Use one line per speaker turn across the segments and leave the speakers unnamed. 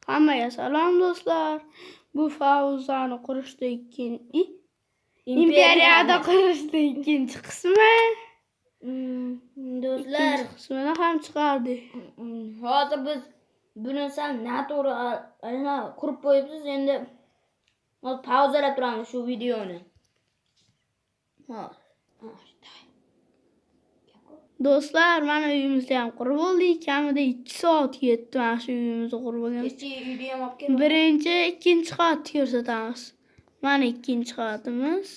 Hammaga salom do'stlar. Bu Favzani qurishda imperiyada qurishda ikkinchi qismi.
Do'stlar,
Ikkinchi qismini ham chiqardik.
hozir biz buni sal noto'g'ri qurib qo'yibsiz. Endi hozir pauzalab turamiz shu videoni.
Do'stlar, mana uyimizni ham qurib oldik. Kamida 2 soat ketdi mana shu uyimizni qurib olganimizga.
Kecha uyda ham olib keldim.
Birinchi, ikkinchi qavatni ko'rsatamiz. Mana ikkinchi qavatimiz.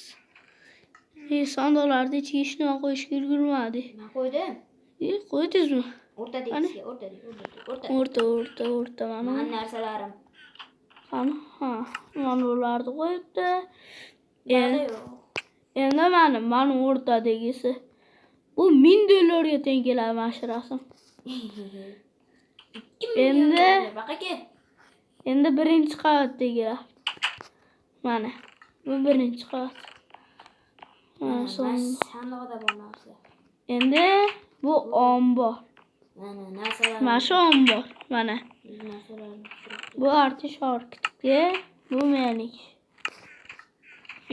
Sandoqlarni ichiga hech nima qo'yishga ulgurmadik.
Nima qo'ydim?
Qo'ydingizmi?
O'rta
mana.
Mana narsalarim.
Mana ularni qo'yibdi. Endi mana o'rtadagisi. Bu $1000 teng keladi mana shu rasm. Endi birinchi qavatdagilar. Mana. Bu birinchi qavat.
Sandiqda bor narsa.
Endi bu ombor.
Mana narsalar.
Mana shu ombor. Mana. Bu artish orkitga, bu meniki.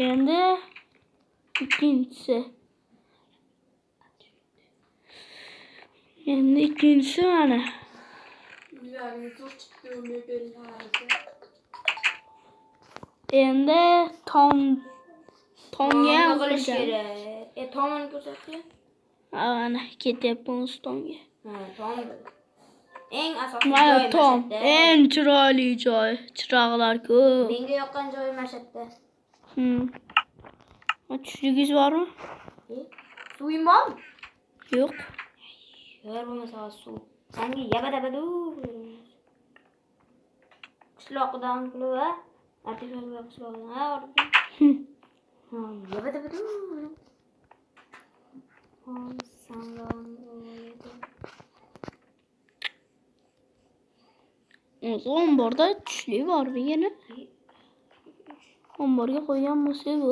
Endi ikkinchisi. Mana. Endi tonga ham
qilish kerak. Tomoni ko'rsatdi.
Mana ketyapmiz tonga.
Tom. Eng asosiy
Mana
joy
tom,
mashaqda.
eng chiroyli joy. Chiroqlar ko'p.
Menga yoqqan joy mashaqda.
Tushligingiz bormi?
Suvim bormi?
Yo'q.
Yer bo'lmasa suv. Senga yabadabadu. Qishloqdan kulva. Artificial qishloqdan. Yabadabadu.
Omborda tushli bormi yana? Omborga qo'ygan bo'lsak bu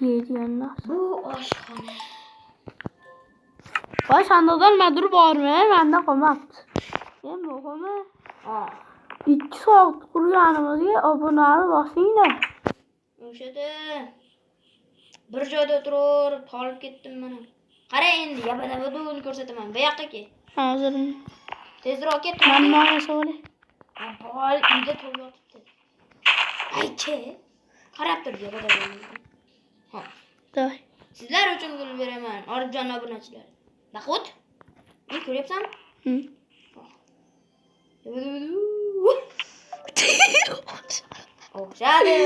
yeydiganlar.
Bu oshxona.
Voy, sandoqdan madur bormi? Menda qolmabdi. Men muhimi 2 soat qurganimizga obunani bosinglar.
O'shada bir joyda turib qolib ketdim mana. Qara endi yabadabaduni ko'rsataman. Bu yoqqa kel.
Hozir
tezroq ket.
mana savol.
Boy uyda turib yotibdi. Aychi. Qarab tur yabadabaduni.
Davay.
Sizlar uchun gul beraman. Orifjon obunachilar. Baqut. Ni ko'ryapsanmi? O'xshadi.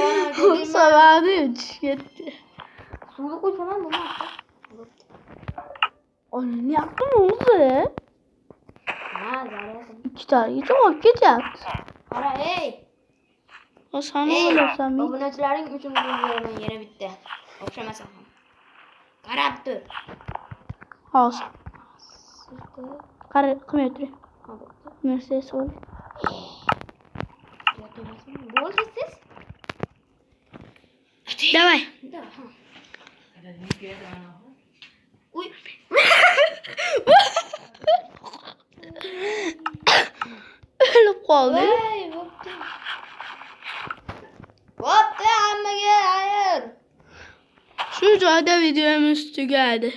Savadi tushgetdi.
Suvni qo'ysaman bo'lmaydi.
Olyaptimi o'zi?
Zarasi.
2 tarigacha olib ketyapti.
Qara, ey.
Sana o'ylasam,
obunachilaring uchun gul beraman yana bitta. O'xshamasa ham. Qarab tur.
Hozir. Qara, qilmay turing. Narsa sol.
Bo'ldi siz?
Давай.
Uy.
O'lib qoldi.
Bo'pti, hammaga xayr.
Shu joyda videomiz tugadi.